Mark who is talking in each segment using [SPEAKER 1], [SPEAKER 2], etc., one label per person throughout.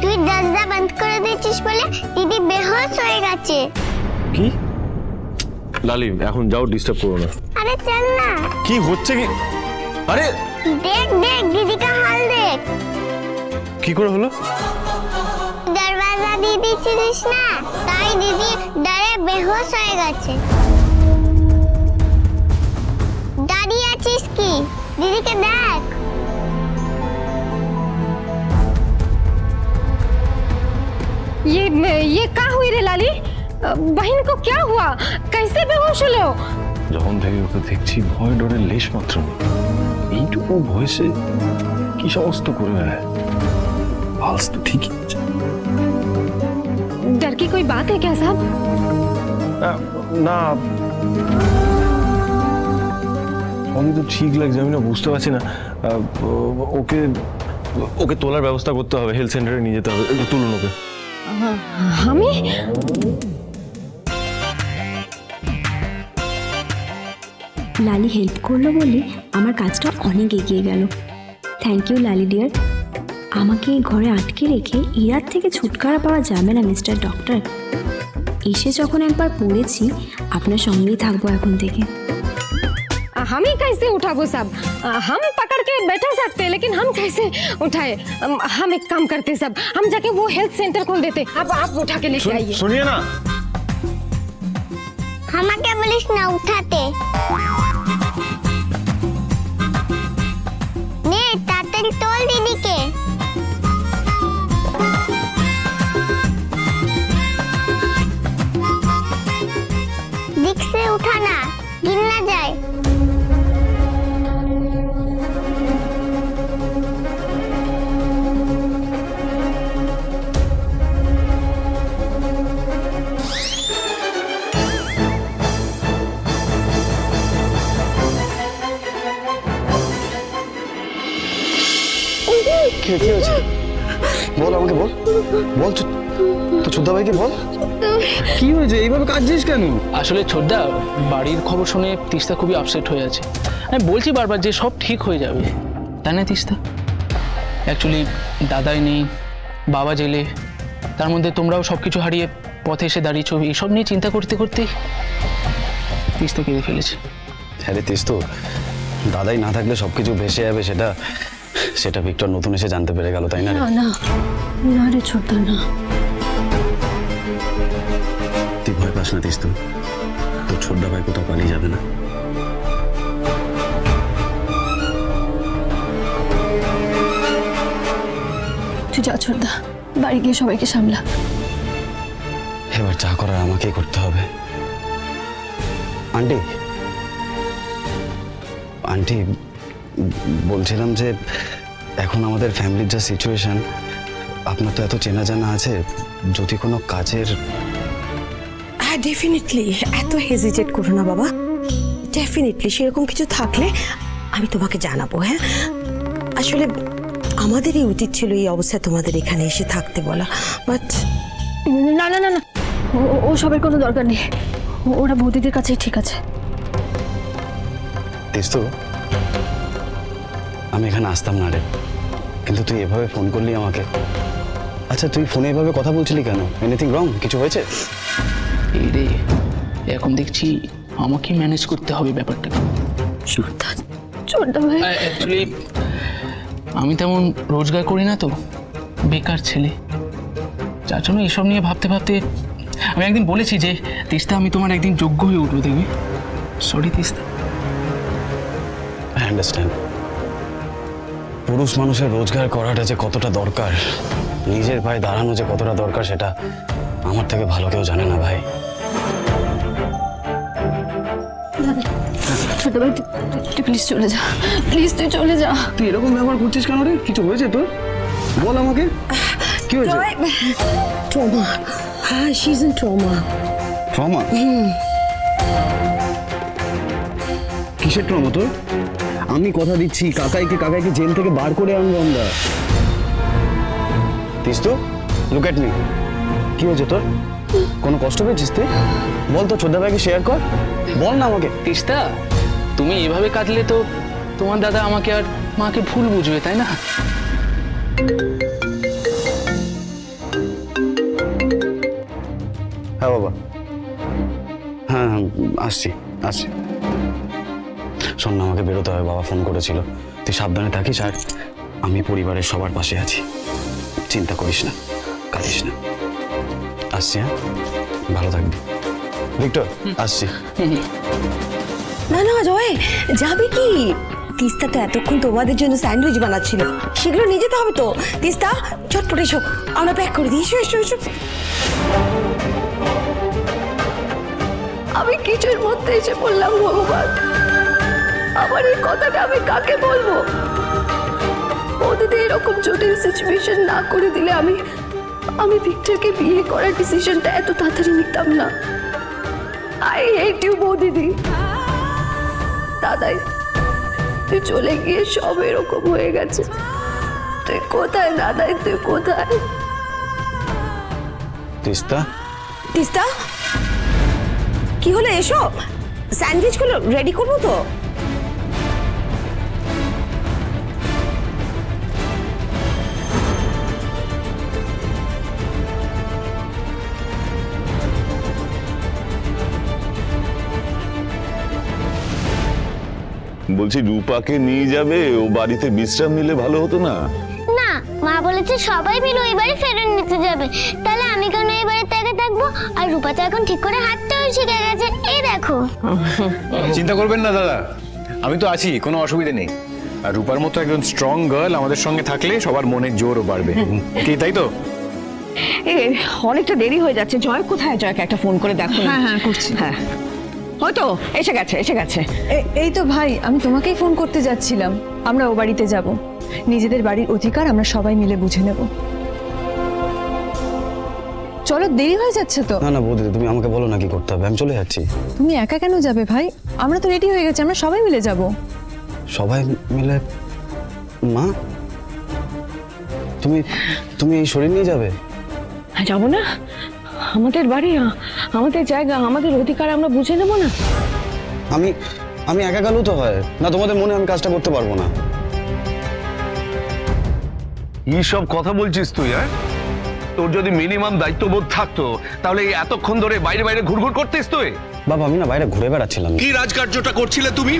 [SPEAKER 1] তুই দরজা বন্ধ করে দিয়েছিস বলে দিদি বেহোশ হয়ে গেছে।
[SPEAKER 2] কি? লালি এখন যাও, ডিস্টার্ব করো না।
[SPEAKER 1] আরে চল না।
[SPEAKER 2] কি হচ্ছে কি? আরে
[SPEAKER 1] দেখ দেখ দিদি का हाल देख।
[SPEAKER 2] কি করে হলো?
[SPEAKER 1] দরজা দিয়ে দিয়েছিস না, তাই দিদি ডরে বেহোশ হয়ে গেছে। দাঁড়িয়ে আছিস কি? दीदी के देख।
[SPEAKER 3] ये क्या हुई रे लाली? बहन को क्या हुआ? कैसे बेहोश হলো?
[SPEAKER 2] যখন থেকে ওকে দেখছি ভয় ডরে লেশ মাত্র নেই। এইটুকু ভয়েসে কি সমস্ত করে বেড়ায়। পালস তো ঠিকই আছে।
[SPEAKER 3] डर की कोई बात है क्या साहब?
[SPEAKER 2] না আমি তো ঠিক লাগছে, আমি না বুঝতে পারছি না। ওকে ওকে তোলার ব্যবস্থা করতে হবে, হেলথ সেন্টারে নিয়ে যেতে হবে। একটু তুলুন ওকে।
[SPEAKER 3] हमें
[SPEAKER 4] লালি হেল্প করলো বলে আমার কাজটা অনেক এগিয়ে গেল। Thank you Lali dear. আমাকে এই ঘরে আটকে রেখে ইরার থেকে ছুটকারা পাওয়া যাবে না মিস্টার ডক্টর। এসে যখন একবার পড়েছি আপনার সঙ্গেই থাকবো এখন থেকে।
[SPEAKER 3] हम ही कैसे उठाबो साहब? हम पकड़ के बैठा सकते हैं, लेकिन हम कैसे उठाए? हम एक काम करते सब, हम जाके वो हेल्थ सेंटर खोल देते। अब आप उठा के लेके आइए।
[SPEAKER 2] শুনিয়ে না,
[SPEAKER 1] আমাকে বলিস না উঠাতে। নে তাড়াতাড়ি তোল দিদিকে। दिख से उठाना, गिर ना जाए।
[SPEAKER 5] কি হয়েছে বল, আমাকে বল বল তো ছোদ্দা ভাইকে বল কি হয়েছে, এইভাবে কাঁদছিস কেন?
[SPEAKER 6] আসলে ছোটদা বাড়ির খবর শুনে তিস্তা খুবই আপসেট হয়ে আছে। আমি বলছি বারবার যে সব ঠিক হয়ে যাবে, তাই না তিস্তা? অ্যাকচুয়ালি দাদাই নেই, বাবা জেলে, তার মধ্যে তোমরাও সব কিছু হারিয়ে পথে এসে দাঁড়িয়েছো। এইসব নিয়ে চিন্তা করতে করতেই তিস্তা কেঁদে ফেলেছে।
[SPEAKER 5] হ্যাঁ রে তিস্তু, দাদাই না থাকলে সবকিছু ভেসে যাবে, সেটা ভিক্টর নতুন এসে জানতে পেরে গেল, তাই না?
[SPEAKER 4] না না না রে ছোট্টা না।
[SPEAKER 5] তুই ভয় পাস না তিস্তু, তোর ছোট্দা ভাই কোথাও পালিয়ে যাবে না।
[SPEAKER 4] তুই যা ছোট্দা, বাড়ি গিয়ে সবাইকে সামলা।
[SPEAKER 5] এবার যা করার আমাকেই করতে হবে। আন্টি আন্টি বলছিলাম যে এখন আমাদের ফ্যামিলির যা সিচুয়েশন, আপনার তো এত চেনা জানা আছে, যদি কোনো কাজের।
[SPEAKER 7] হ্যাঁ ডেফিনেটলি, এত হেজিটেট করো না বাবা। ডেফিনেটলি সেরকম কিছু থাকলে আমি তোমাকে জানাবো। হ্যাঁ আসলে আমাদেরই উচিত ছিল এই অবস্থায় তোমাদের এখানে এসে থাকতে বলা, বাট
[SPEAKER 4] না না না না, ও সবের কোনো দরকার নেই। ওরা বৌদিদের কাছেই ঠিক আছে।
[SPEAKER 5] তিস্তু, আমি এখানে আসতাম না রে, কিন্তু তুই এভাবে ফোন করলি আমাকে। আচ্ছা তুই ফোনে এভাবে কথা বলছিলি কেন? Anything wrong? কিছু হয়েছে?
[SPEAKER 6] এই রে, এখন দেখছি আমাকে ম্যানেজ করতে হবে ব্যাপারটা।
[SPEAKER 4] ছোট্টা ভাই
[SPEAKER 6] অ্যাকচুয়ালি আমি তেমন রোজগার করি না তো, বেকার ছেলে, যার জন্য এসব নিয়ে ভাবতে ভাবতে আমি একদিন বলেছি যে তিস্তা আমি তোমার একদিন যোগ্য হয়ে উঠবো, দেখবি। সরি তিস্তা।
[SPEAKER 5] আই আন্ডারস্ট্যান্ড, পুরুষ মানুষের রোজগার করাটা যে কতটা দরকার, নিজের পায়ে দাঁড়ানো যে কতটা দরকার, সেটা আমার থেকে ভালো কেউ জানে না ভাই।
[SPEAKER 4] ছোট ভাই তুই প্লিজ চলে যা, প্লিজ তুই চলে যা।
[SPEAKER 5] তুই এরকম ব্যবহার করছিস কেন রে? কিছু হয়েছে তোর? বল আমাকে কি হয়েছে?
[SPEAKER 7] ট্রমা। হ্যাঁ she is in trauma.
[SPEAKER 5] Trauma? কিসের ট্রমা তোর? আমি কথা দিচ্ছি কাকাইকে জেল থেকে বার করে আনবো আমরা। তিস্তু, লুক এট মি। কি হয়েছে তোর? কোনো কষ্ট পেয়েছিস তুই? বল তো, ছোটদা ভাইকে শেয়ার কর, বল না আমাকে।
[SPEAKER 6] তিস্তা, তুমি এভাবে কাঁদলে তো তোমার দাদা আমাকে আর মাকে ভুল বুঝবে, তাই না?
[SPEAKER 5] হ্যাঁ বাবা, হ্যাঁ হ্যাঁ, আসছি আসছি। শোন না, আমাকে বেরোতে হবে, বাবা ফোন করেছিল। তুই সাবধানে থাকিস, আর আমি পরিবারের সবার পাশে আছি, চিন্তা করিস না, কাঁদিস না। আসছি, হ্যাঁ, ভালো থাকবি। ভিক্টর, আসছি।
[SPEAKER 7] না না জয়, যাবে কি? তিস্তা তো এতক্ষণ তোমাদের জন্য স্যান্ডউইচ বানাচ্ছিল, সেগুলো নিয়ে যেতে হবে তো। তিস্তা চটপট এসো, আমরা প্যাক করে দিই। এসো এসো এসো। আমি কিছুর মধ্যে এসে বললাম, ভগবান আমার এই কথাটা আমি কাকে বলবো? ওদের এরকম জটিল সিচুয়েশন না করে দিলে আমি ভিক্টরকে বিয়ে করার ডিসিশনটা এত তাড়াতাড়ি নিতাম না। আই হেট ইউ বৌদিদি। দাদাই, তুই চলে গিয়ে সব এরকম হয়ে গেছে। তুই কোথায় দাদাই, তুই কোথায়?
[SPEAKER 5] তিস্তা,
[SPEAKER 7] তিস্তা কি হলো? এসো, স্যান্ডউইচগুলো রেডি করবো তো।
[SPEAKER 8] বলছি রূপাকে নিয়ে যাবে, ও বাড়িতে বিশ্রাম নিলে ভালো হতো না?
[SPEAKER 1] না, মা বলেছে সবাই মিলে ওই বাড়ি ফেরত নিতে যাবে। তাহলে আমি কেন এই বাড়িতে একা থাকবো? আর রূপা তো এখন ঠিক করে হাঁটতেও শিখে গেছে, এই দেখো।
[SPEAKER 2] চিন্তা করবেন না দাদা, আমি তো আছি, কোনো অসুবিধা নেই। আর রূপার মতো একজন স্ট্রং গার্ল আমাদের সঙ্গে থাকলে সবার মনের জোরও বাড়বে, কি তাই তো?
[SPEAKER 9] অনেকটা দেরি হয়ে যাচ্ছে। জয় কোথায়? জয়কে একটা ফোন করে দেখো। হ্যাঁ হ্যাঁ করছি। হ্যাঁ হয়তো এসে গেছে, এসে গেছে।
[SPEAKER 10] এই তো ভাই, আমি তোমাকেই ফোন করতে যাচ্ছিলাম। আমরা ও বাড়িতে যাব, নিজেদের বাড়ির অধিকার আমরা সবাই মিলে বুঝে নেব। চলো, দেরি হয়ে যাচ্ছে তো।
[SPEAKER 5] না না বৌদি, তুমি আমাকে বলো না কি করতে হবে, আমি চলে যাচ্ছি।
[SPEAKER 10] তুমি একা কেন যাবে ভাই? আমরা তো রেডি হয়ে গেছি, আমরা সবাই মিলে যাব।
[SPEAKER 5] সবাই মিলে? মা, তুমি তুমি এই শরীর নিয়ে যাবে?
[SPEAKER 9] হ্যাঁ যাবো না? আমাদের বাড়ি, আমাদের জায়গা, আমাদের অধিকার আমরা বুঝে নেবো না?
[SPEAKER 5] আমি আমি একা গেলেও তো হয় না, তোমাদের মনে আমি কাজটা করতে পারবো না।
[SPEAKER 8] কি সব কথা বলছিস তুই? হ্যাঁ, তোর যদি মিনিমাম দায়িত্ববোধ থাকতো তাহলে এই এতক্ষণ ধরে বাইরে বাইরে ঘুরঘুর করতিস তুই?
[SPEAKER 5] বাবা, আমি না বাইরে ঘুরে বেড়াচ্ছিলাম।
[SPEAKER 8] কি রাজকার্যটা করছিলে তুমি?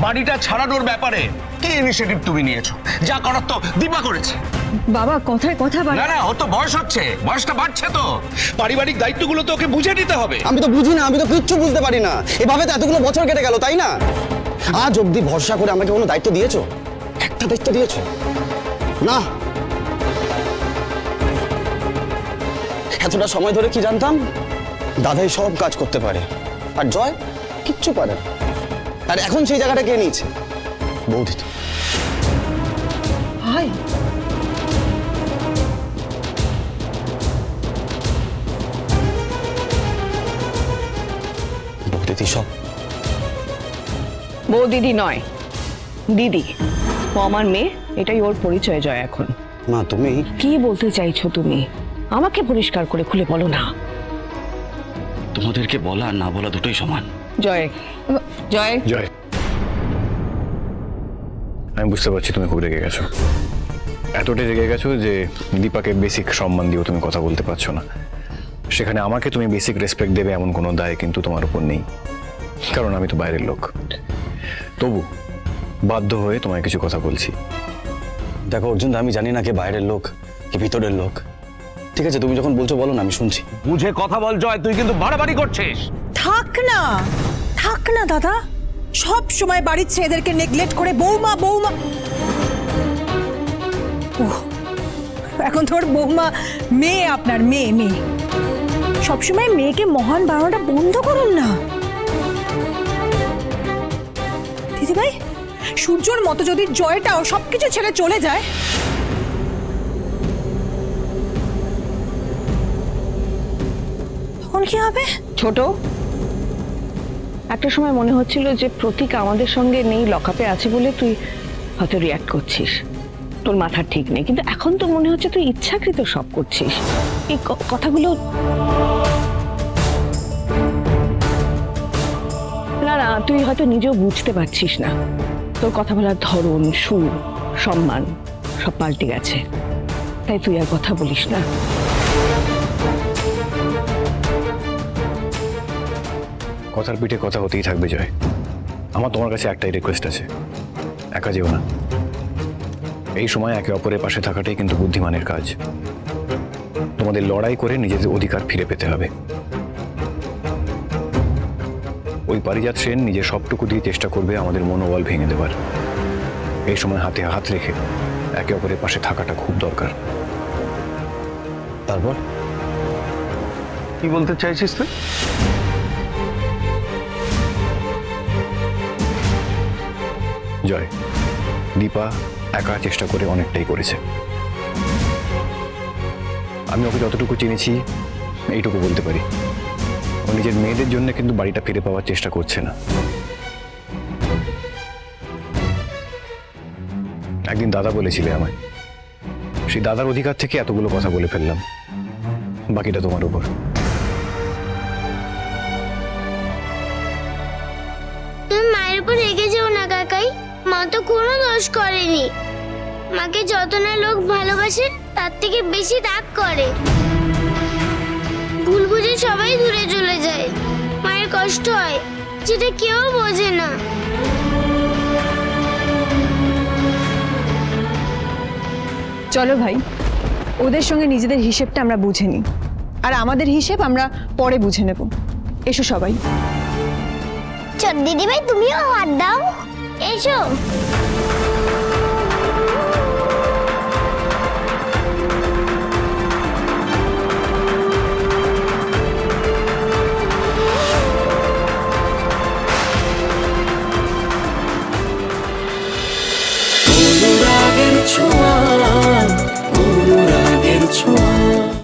[SPEAKER 8] বাড়িটা ছাড়ানোর ব্যাপারে কি ইনিশিয়েটিভ তুমি নিয়েছো? যা করার তো দীপা করেছে।
[SPEAKER 10] বাবা, কথায় কথা
[SPEAKER 8] না না, ওর তো বয়স হচ্ছে, বয়সটা বাড়ছে তো, পারিবারিক দায়িত্বগুলো তো ওকে বুঝে নিতে হবে।
[SPEAKER 5] আমি তো বুঝি না, আমি তো কিচ্ছু বুঝতে পারি না। এভাবে তো এতগুলো বছর কেটে গেল, তাই না? আজ অবধি ভরসা করে আমাকে কোনো দায়িত্ব দিয়েছো? একটা দায়িত্ব দিয়েছো? না। এতটা সময় ধরে কি জানতাম দাদাই সব কাজ করতে পারে, আর জয় কিচ্ছু পারে না। আর এখন সেই জায়গাটা কে নিয়েছে? বৌদি তো।
[SPEAKER 10] ভাই,
[SPEAKER 5] বৌদি সব।
[SPEAKER 9] বউ দিদি নয়, দিদি। ও আমার মেয়ে, এটাই ওর পরিচয়। জয় এখন।
[SPEAKER 5] মা, তুমি
[SPEAKER 9] কি বলতে চাইছো তুমি? আমাকে পরিষ্কার করে খুলে বলো না।
[SPEAKER 5] তোমাদেরকে বলা আর না বলা দুটোই সমান।
[SPEAKER 9] জয়, জয়,
[SPEAKER 2] জয়, আমি বুঝতে পারছি তুমি খুব রেগে গেছো। এতটাই রেগে গেছো যে দীপাকে বেসিক সম্মান দিয়েও তুমি কথা বলতে পারছো না। সেখানে আমাকে তুমি বেসিক রেসপেক্ট দেবে এমন কোনো দায় কিন্তু তোমার উপর নেই, কারণ আমি তো বাইরের লোক। তবু বাধ্য হয়ে তোমায় কিছু কথা বলছি।
[SPEAKER 5] দেখো অর্জুন, আমি জানি না কে বাইরের লোক কি ভিতরের লোক। ঠিক আছে, তুমি যখন বলছো বলো না, আমি শুনছি।
[SPEAKER 8] বুঝে কথা বল জয়, তুই কিন্তু বাড়াবাড়ি করছিস।
[SPEAKER 7] থাক না, থাক না দাদা, সব সময় বাড়ির ছেলেদেরকে নেগলেক্ট করে বৌমা বৌমা। ওহ, এখন তোর বৌমা মেয়ে, আপনার মেয়ে। মেয়ে সবসময় মেয়েকে মহান বানানোটা বন্ধ করুন না দিদিভাই। সূর্যর মতো যদি জয়টাও সবকিছু ছেড়ে চলে যায়, তখন কি হবে?
[SPEAKER 9] ছোট, একটা সময় মনে হচ্ছিল যে প্রতীক আমাদের সঙ্গে নেই, লকআপে আছে বলে তুই হয়তো রিয়াক্ট করছিস, তোর মাথার ঠিক নেই। কিন্তু এখন তো মনে হচ্ছে তুই ইচ্ছাকৃত সব করছিস। এই কথাগুলো না না, তুই হয়তো নিজেও বুঝতে পারছিস না। তোর কথা বলার ধরন, সুর, সম্মান সব পাল্টে গেছে, তাই তুই আর কথা বলিস না।
[SPEAKER 2] কথার পিঠে কথা হতেই থাকবে জয়। আমার তোমার কাছে একটাই রিকোয়েস্ট আছে, একা যেও না। এই সময় একে অপরের পাশে থাকাটাই কিন্তু বুদ্ধিমানের কাজ। তোমাদের লড়াই করে নিজেদের অধিকার ফিরে পেতে হবে। ওই পারিজাত সেন নিজের সবটুকু দিয়ে চেষ্টা করবে আমাদের মনোবল ভেঙে দেওয়ার। এই সময় হাতে হাত রেখে একে অপরের পাশে থাকাটা খুব দরকার।
[SPEAKER 5] তারপর
[SPEAKER 8] কি বলতে চাইছিস তুই?
[SPEAKER 2] জয়, দীপা একা চেষ্টা করে অনেকটাই করেছে। আমি ওকে যতটুকু চিনেছি এইটুকু বলতে পারি, ও নিজের মেয়েদের জন্য কিন্তু বাড়িটা ফিরে পাওয়ার চেষ্টা করছে না। একদিন দাদা বলেছিলে আমায়, সেই দাদার অধিকার থেকে এতগুলো কথা বলে ফেললাম, বাকিটা তোমার উপর।
[SPEAKER 1] তুমি মায়ের উপর রেগে যেও না কাকাই, মা তো কোনো দোষ করেনি। মাকে যত না লোক ভালোবাসে তার থেকে বেশি রাগ করে। ভুল বুঝে সবাই দূরে চলে যায়, মায়ের কষ্ট হয় যেটা কেউ বোঝে না।
[SPEAKER 10] চলো ভাই, ওদের সঙ্গে নিজেদের হিসেবটা আমরা বুঝে নিই, আর আমাদের হিসেব আমরা পরে বুঝে নেব। এসো সবাই।
[SPEAKER 1] চল দিদি ভাই, তুমিও হাত দাও, এসো।
[SPEAKER 11] অনুরাগের ছোঁয়া